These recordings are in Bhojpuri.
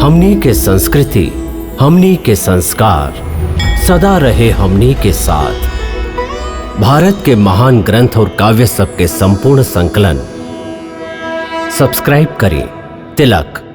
हमनी के संस्कृति, हमनी के संस्कार सदा रहे हमनी के साथ। भारत के महान ग्रंथ और काव्य सब के संपूर्ण संकलन सब्सक्राइब करें तिलक।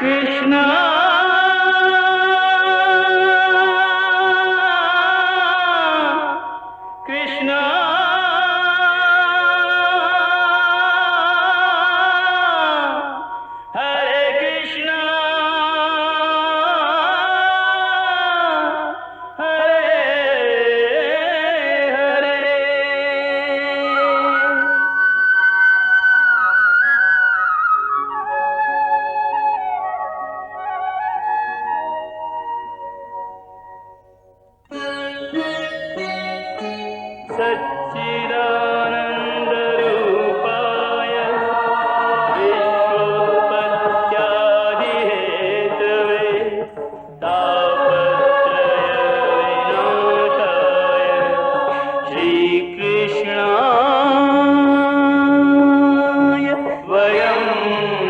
कृष्णा कृष्णा हरे कृष्णा हरे हरे। सच्चिदानन्दरूपाय विश्वोत्पत्त्यादिहेतवे तापत्रयविनाशाय श्रीकृष्णाय वयं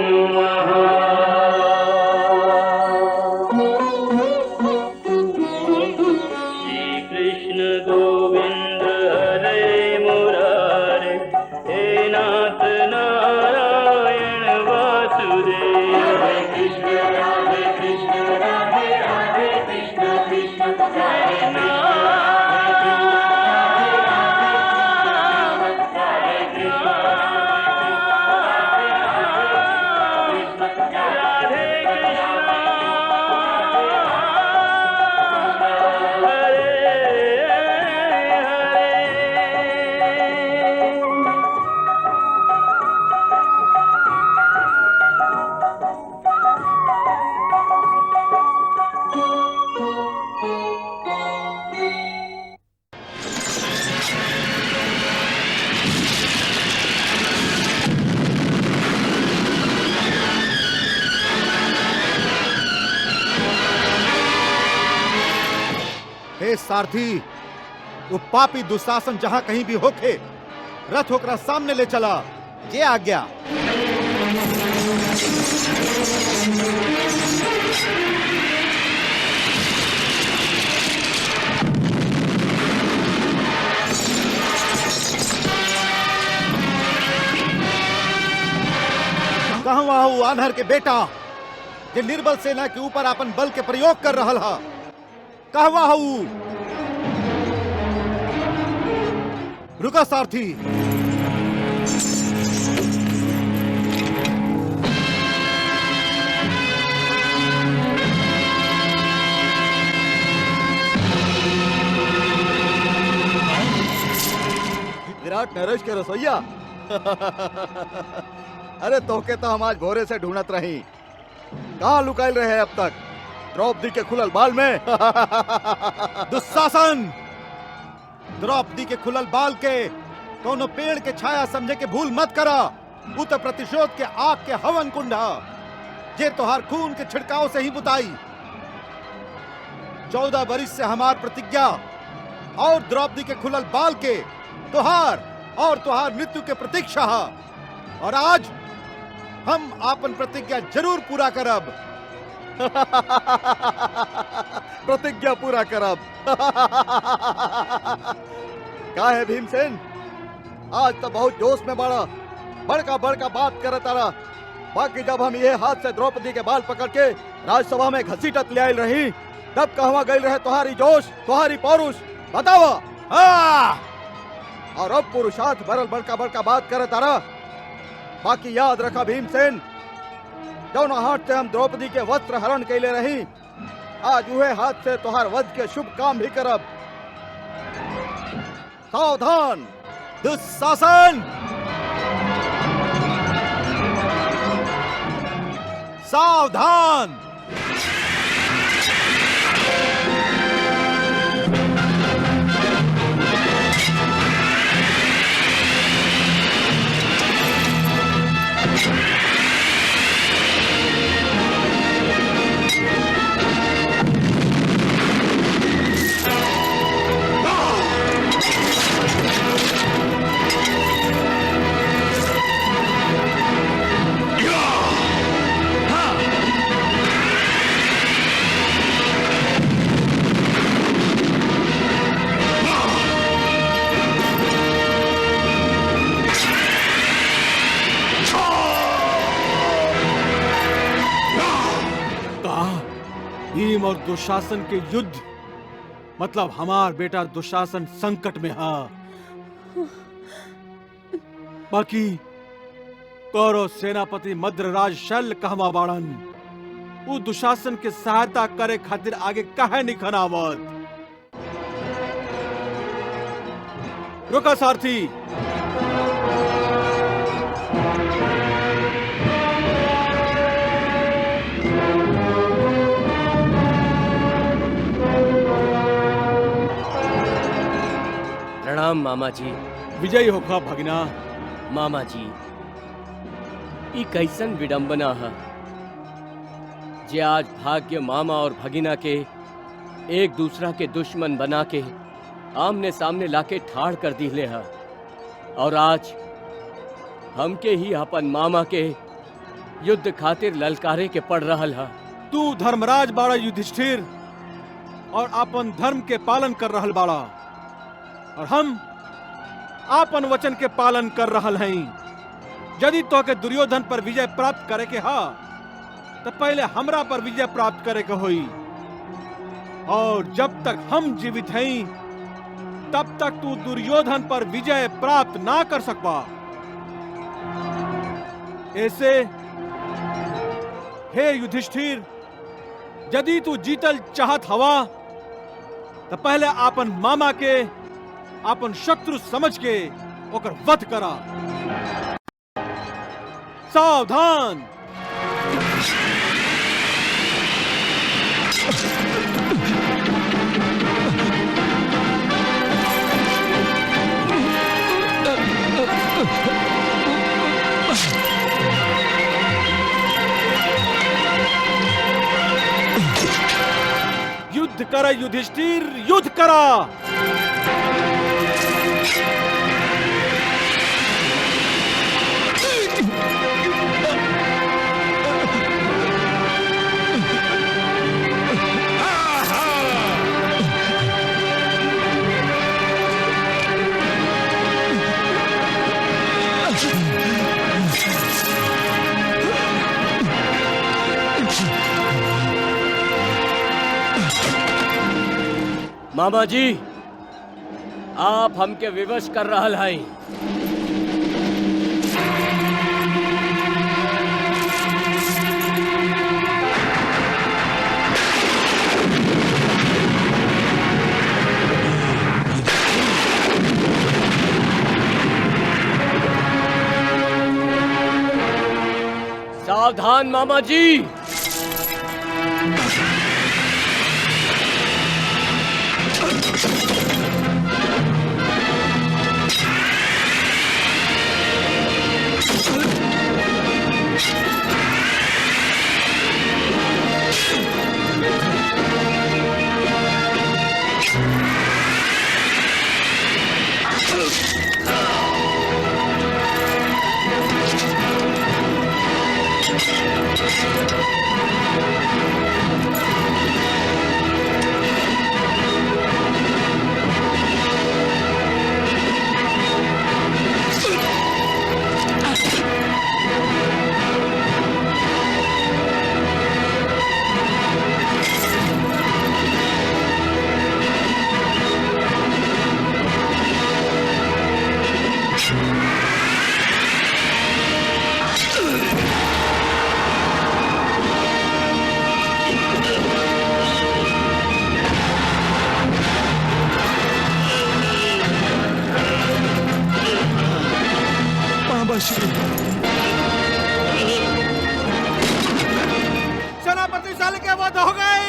नमः। श्रीकृष्ण गोविंद हरे मुरारे, हे नाथ नारायण वासुदेव। हरे कृष्ण राधे कृष्ण राधे राधे कृष्ण कृष्ण हरे हे सारथी, वो पापी दुशासन जहां कहीं भी होखे, रथ होकर सामने ले चला। ये आज्ञा। कहवा हूँ आन्हर के बेटा, जे निर्बल सेना के ऊपर अपन बल के प्रयोग कर रहा है। कहवा हूँ? रुका सारथी। विराट नरेश के रसोईया। अरे तोके तो हम आज भोरे से ढूंढत रही, कहाँ लुकाइल रहे अब तक? द्रौपदी के खुलल बाल में। दुशासन, द्रौपदी के खुलल बाल के कोनो पेड़ के छाया समझे के भूल मत करा। वो तो प्रतिशोध के आग के हवन कुंड है, जे तोहार खून के छिड़काव से ही बुताई। 14 बरिस से हमार प्रतिज्ञा और द्रौपदी के खुलल बाल के तोहार और तोहार मृत्यु के प्रतीक्षा है, और आज हम आपन प्रतिज्ञा जरूर पूरा करब। प्रतिज्ञा पूरा करब। का है भीमसेन, आज तो बहुत जोश में बड़ा बड़का बड़का बात करत तारा। बाकी जब हम ये हाथ से द्रौपदी के बाल पकड़ के राजसभा में घसीटत ले आयल रही, तब कहवा गई रहे तुम्हारी जोश, तुम्हारी पौरुष? बतावा। और अब पुरुषार्थ भरल बड़का बड़का बात करत तारा। बाकी याद रखा भीमसेन, जौन हाथ से हम द्रौपदी के वस्त्र हरण कैले रही, आज उहे हाथ से तोहार वध के शुभ काम भी करब। सावधान दुशासन। सावधान। भीम और दुशासन के युद्ध मतलब हमार बेटा दुशासन संकट में है। बाकी कौरव सेनापति मद्रराज शल्य कहवा बाड़न, वो दुशासन के सहायता करे खातिर आगे काहे नहीं खनावत। रुका सारथी। प्रणाम मामा जी। विजयी होखा भगिना। मामा जी, ई कैसन विडंबना है जे आज भाग्य मामा और भगिना के एक दूसरा के दुश्मन बना के आमने सामने लाके ठाड़ कर दिले है, और आज हमके ही अपन मामा के युद्ध खातिर ललकारे के पड़ रहल है। तू धर्मराज बाड़ा युधिष्ठिर, और अपन धर्म के पालन कर रहल बाड़ा, और हम आपन वचन के पालन कर रहल हैं। यदि तो के दुर्योधन पर विजय प्राप्त करे के हा तो पहले हमरा पर विजय प्राप्त करे के होई, और जब तक हम जीवित हैं तब तक तू दुर्योधन पर विजय प्राप्त ना कर सकबा। ऐसे हे युधिष्ठिर, यदि तू जीतल चाहत हवा तो पहले आपन मामा के अपन शत्रु समझ के ओकर वध करा। सावधान। युद्ध करा युधिष्ठिर, युद्ध करा। मामा जी, आप हमके विवश कर रहल हैं। सावधान मामा जी। शल्य के वध हो गई।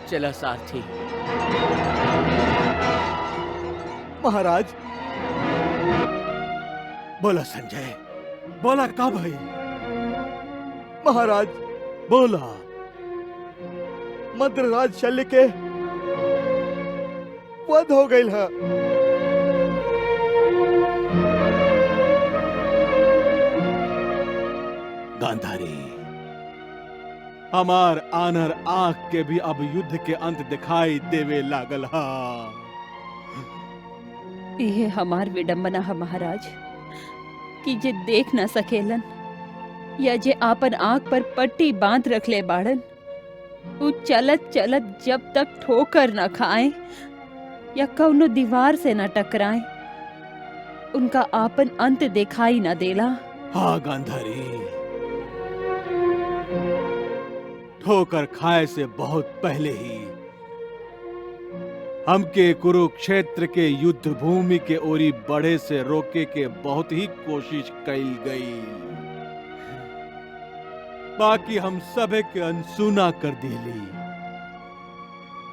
चला सारथी। महाराज, बोला संजय, बोला का भाई? महाराज, बोला। मद्रराज शल्य के वध हो गई है। गांधारी, हमार आनर आंख के भी अब युद्ध के अंत दिखाई देवे लागल हा। ये हमार विडंबना है महाराज कि जे देख न सकेलन या जे आपन आंख पर पट्टी बांध रख ले बाड़न, उ चलत चलत जब तक ठोकर न खाए या कौनो दीवार से न टकराए, उनका आपन अंत दिखाई न देला। हाँ गांधारी, ठोकर खाए से बहुत पहले ही हमके कुरुक्षेत्र के युद्ध भूमि के ओरी बढ़े से रोके के बहुत ही कोशिश कई गई, बाकी हम सभे के अनसुना कर दिली।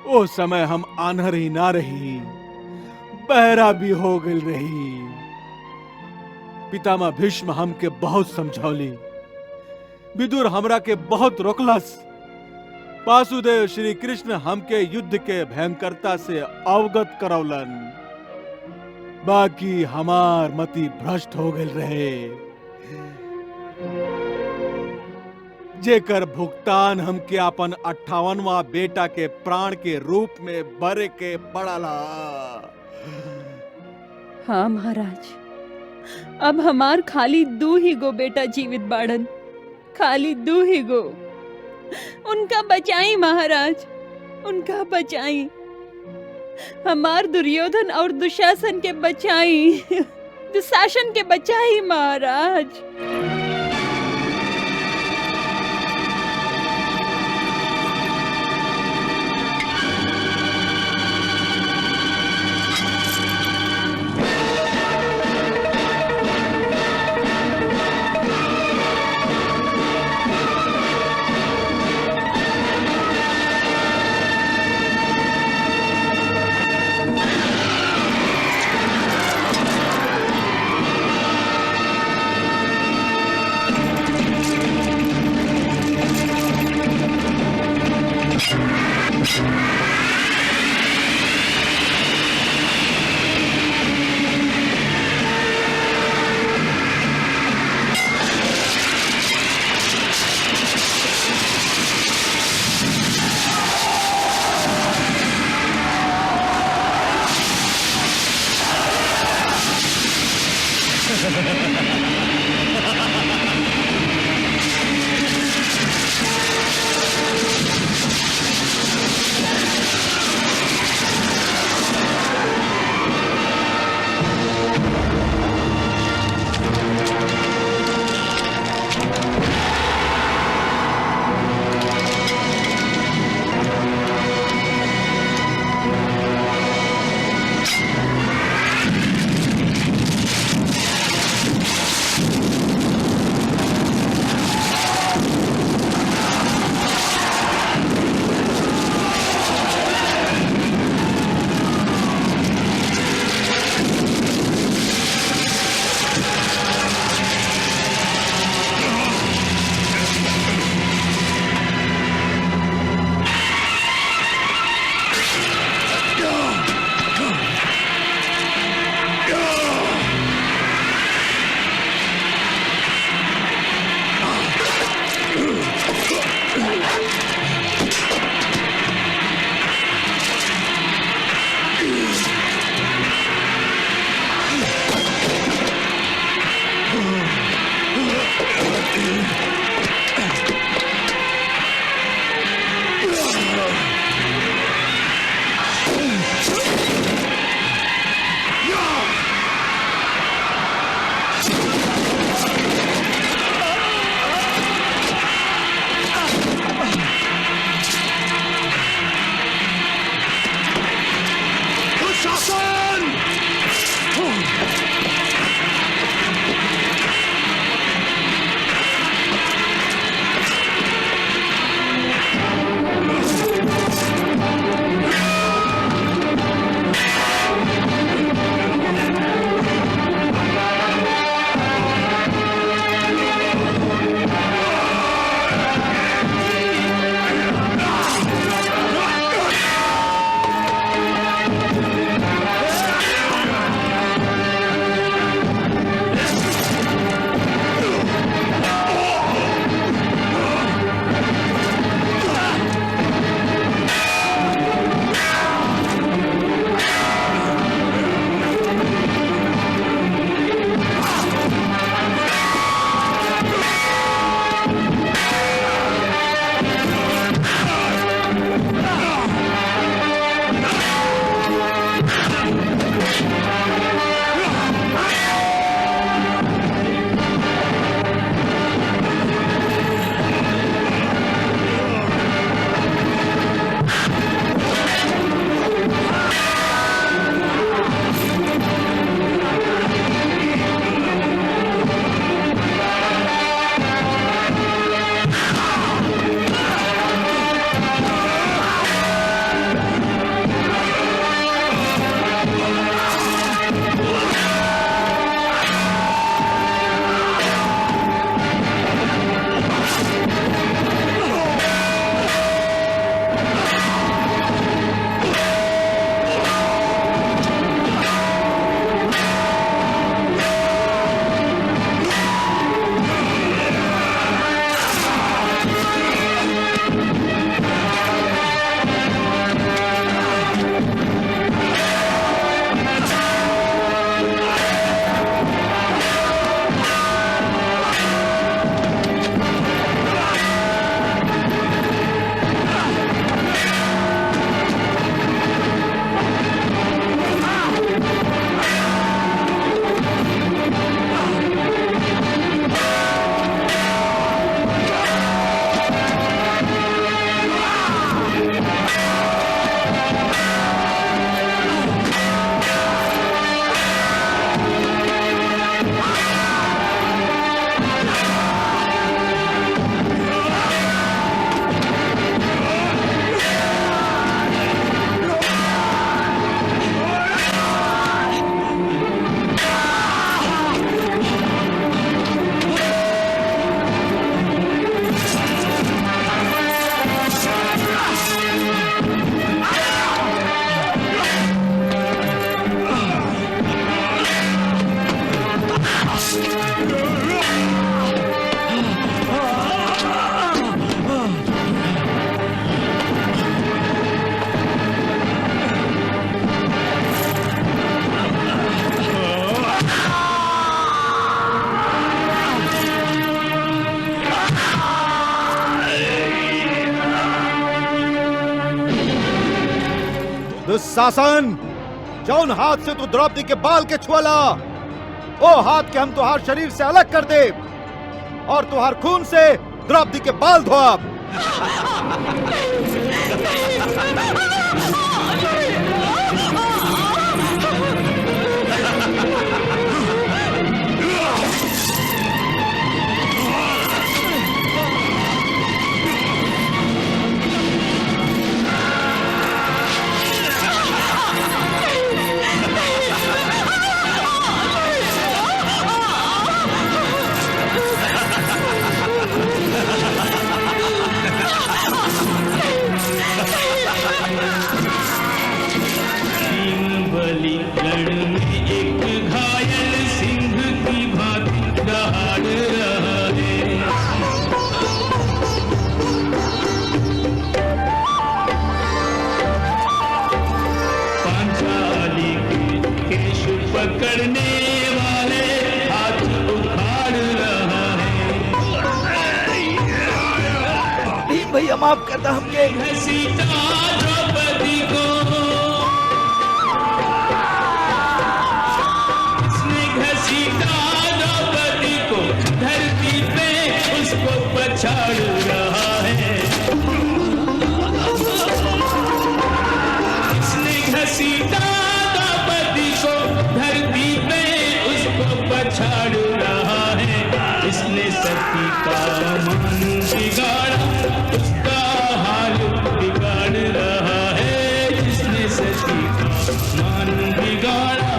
ओ समय हम आन्हर ही ना रही, बहरा भी हो गई रही। पितामह भीष्म हमके बहुत समझौली, विदुर हमरा के बहुत रोकलस, वासुदेव श्री कृष्ण हमके युद्ध के भयंकरता से अवगत करौलन, बाकी हमार मति भ्रष्ट हो गए रहे, जेकर भुगतान हमके अपन 58वां बेटा के प्राण के रूप में बरे के पड़ला। हाँ महाराज, अब हमार खाली 2 ही गो बेटा जीवित बाड़न, खाली 2 ही गो। उनका बचाई महाराज, उनका बचाई। हमार दुर्योधन और दुशासन के बचाई, दुशासन के बचाई महाराज। दुशासन, जौन हाथ से तू द्रौपदी के बाल के छुअला, ओ हाथ के हम तुहार शरीर से अलग कर दे और तुहार खून से द्रौपदी के बाल धोब। पकड़ने वाले हाथ उखाड़ रहा है। भैया माफ करना हमके। घसीटा द्रौपदी को, इसने घसीटा द्रौपदी को, धरती पे उसको पछाड़ रहा है। इसने घसीटा धरती पे उसको पछाड़ रहा है। इसने सती का मन बिगाड़ा, उसका हाल बिगाड़ रहा है। इसने सती का मन बिगाड़ा,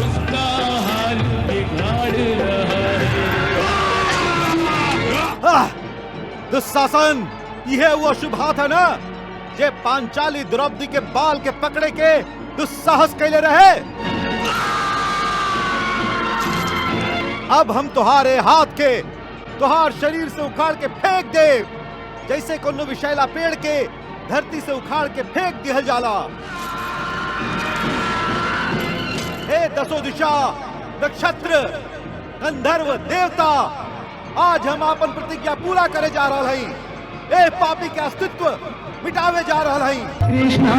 उसका हाल बिगाड़ रहा है। दुशासन, यह वो शुभ हाथ है ना जे पांचाली द्रौपदी के बाल के पकड़े के दुस्साहस कैले रहे। अब हम तुहारे हाथ के तुहार शरीर से उखाड़ के फेंक दे, जैसे कोनो विषैला पेड़ के धरती से उखाड़ के फेंक दिया जाला। हे दसों दिशा, नक्षत्र, गंधर्व, देवता, आज हम अपन प्रतिज्ञा पूरा करे जा रहा हई। ए पापी के अस्तित्व मिटावे जा रहा हई। कृष्णा